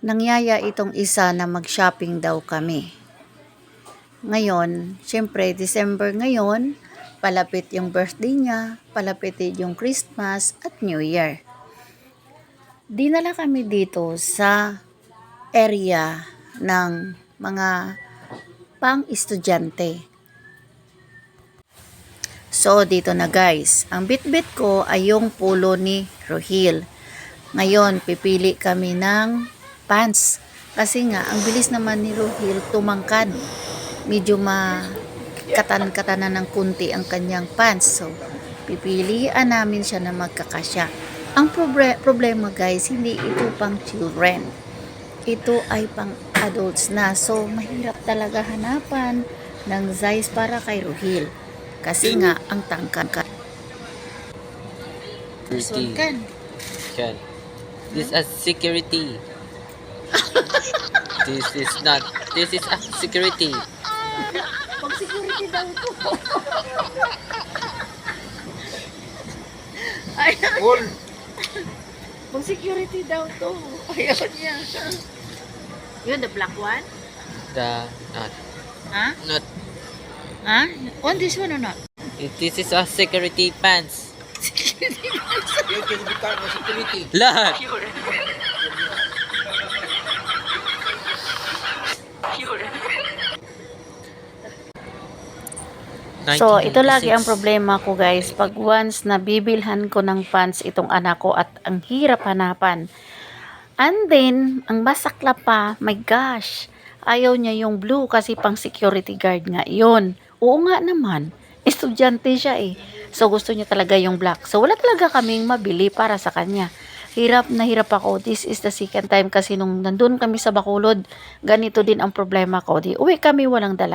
nangyaya itong isa na mag-shopping daw kami. Ngayon, syempre December ngayon, palapit yung birthday niya, palapit din yung Christmas at New Year. Dinala kami dito sa area ng mga pang-estudyante. So, dito na guys. Ang bitbit ko ay yung polo ni Rohil. Ngayon, pipili kami ng pants. Kasi nga, ang bilis naman ni Rohil tumangkad. Medyo katan-katanan ng kunti ang kanyang pants. So, pipilian namin siya na magkakasya. Ang problema guys, hindi ito pang children. Ito ay pang adults na. So, mahirap talaga hanapan ng size para kay Rohil. Kasi nga, ang tangkad ka. Can. This is security. This is a security. Pag security daw to. Ayun. Pag security daw to. Ayun niya. Yun, the black one? The not. Huh? Not. Huh? On this one or not? This is a security pants. Security. Lahat. So, ito lagi ang problema ko guys. Pag once na bibilhan ko ng pants itong anak ko at ang hirap hanapan. And then, ang masakla pa, my gosh, ayaw niya yung blue kasi pang security guard nga yun. Oo nga naman, estudyante siya eh. So, gusto niya talaga yung black. So, wala talaga kaming mabili para sa kanya. Hirap na hirap ako. This is the second time kasi nung nandun kami sa Bacolod, ganito din ang problema ko. Di uwi kami walang dala.